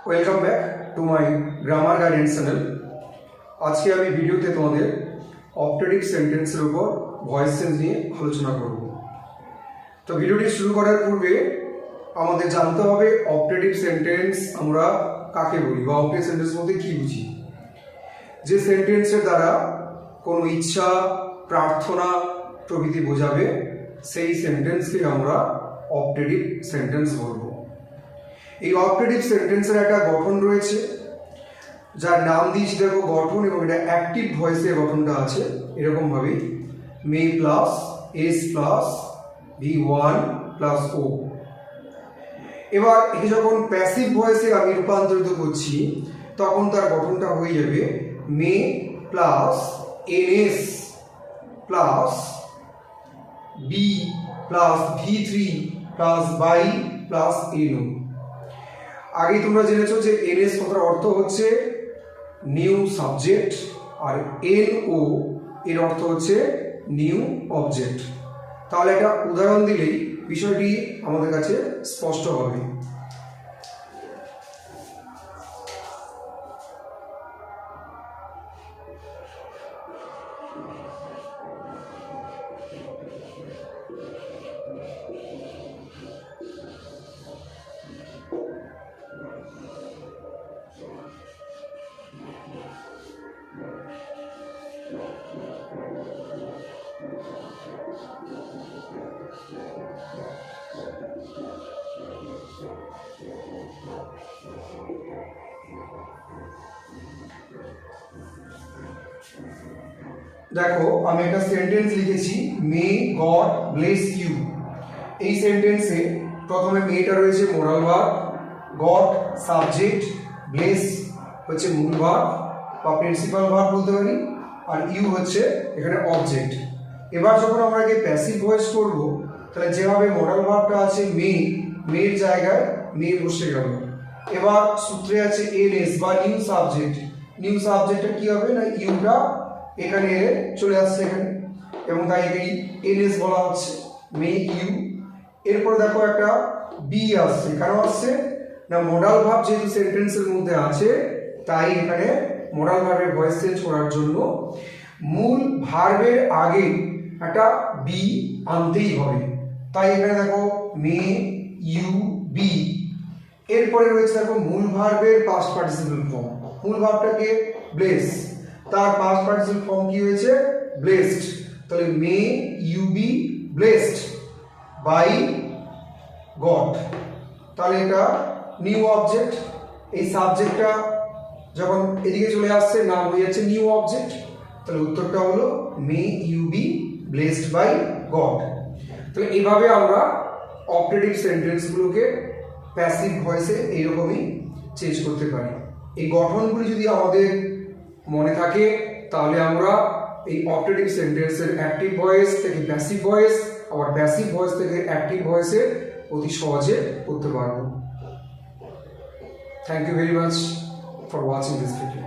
Welcome back to my grammar guidance channel. আজকে আমি ভিডিওতে তোমাদের অপটেটিভ সেন্টেন্সের উপর ভয়েস চেঞ্জ নিয়ে আলোচনা করব। তো ভিডিওটি শুরু করার পূর্বে আমাদের জানতে হবে অপটেটিভ সেন্টেন্স আমরা কাকে বলি বা অপটেটিভ সেন্টেন্স বলতে কী বুঝি। যে সেন্টেন্সের দ্বারা কোনো ইচ্ছা, প্রার্থনা প্রভৃতি বোঝাবে সেই সেন্টেন্সকে আমরা অপটেটিভ সেন্টেন্স বলবো। এই অপটেটিভ সেন্টেন্সের একটা গঠন রয়েছে, যার নাম দিয়েছি দেখো গঠন, এবং এটা অ্যাক্টিভ ভয়েসের গঠনটা আছে এরকমভাবেই may plus S plus V1 plus O. এবার একে যখন প্যাসিভ ভয়েসে আমি রূপান্তরিত করছি তখন তার গঠনটা হয়ে যাবে may plus NS plus be plus V3 plus by plus NO. আগে তোমরা জেনেছো যে এনএস কথার অর্থ হচ্ছে নিউ সাবজেক্ট, আর এনও এর অর্থ হচ্ছে নিউ অবজেক্ট। তাহলে একটা উদাহরণ দিলেই বিষয়টি আমাদের কাছে স্পষ্ট হবে। দেখো আমি একটা সেন্টেন্স লিখেছি, মে গড ব্লেস ইউ। এই সেন্টেন্সে প্রথমে মেটা রয়েছে moral verb, god subject, bless হচ্ছে মূল ভার্ব বা প্রিন্সিপাল ভার্ব বলতে পারি, আর ইউ হচ্ছে এখানে অবজেক্ট। এবার যখন আমরা একে প্যাসিভ ভয়েস করব তাহলে যেভাবে মোরাল ভার্বটা আছে মে, মের জায়গায় মে বসে গেল। এবার সূত্রে আছে এনএস বা নিউ সাবজেক্ট। নিউ সাবজেক্টটা কি হবে না ইউটা এখানে চলে আসছে এখানে, এবং তাই একে এনএস বলা হচ্ছে মে ইউ। এরপরে দেখো একটা বি আসছে, কেন আসছে না মোডাল ভার্ব যেহেতু সেন্টেন্সের মধ্যে আছে তাই এখানে মোডাল ভার্বের ভয়েস চেঞ্জ করার জন্য মূল ভার্বের আগে একটা বি আনতেই হবে। তাই এখানে দেখো মে ইউ বি। এরপরে রয়েছে দেখো মূল ভার্বের পাস্ট পার্টিসিপল ফর্ম। মূল ভার্বটাকে ব্লেস, তার পাস্ট পার্টিসিপল ফর্ম কি হয়েছে ব্লেসড। তাহলে may you be blessed by God. তাহলে এটা নিউ অবজেক্ট, এই সাবজেক্টটা যখন এদিকে চলে আসছে নাম হয়ে যাচ্ছে নিউ অবজেক্ট। তাহলে উত্তরটা হলো may you be blessed by God. তাহলে এইভাবে আমরা অপটেটিভ সেন্টেন্সগুলোকে প্যাসিভ ভয়েসে এইরকমই চেঞ্জ করতে পারি। এই গঠনগুলি যদি আমাদের মনে থাকে তাহলে আমরা এই অপটেটিভ সেন্টেন্সের অ্যাক্টিভ ভয়েস থেকে প্যাসিভ ভয়েস, আবার প্যাসিভ ভয়েস থেকে অ্যাক্টিভ ভয়েসে অতি সহজে করতে পারবো। Thank you very much for watching this video.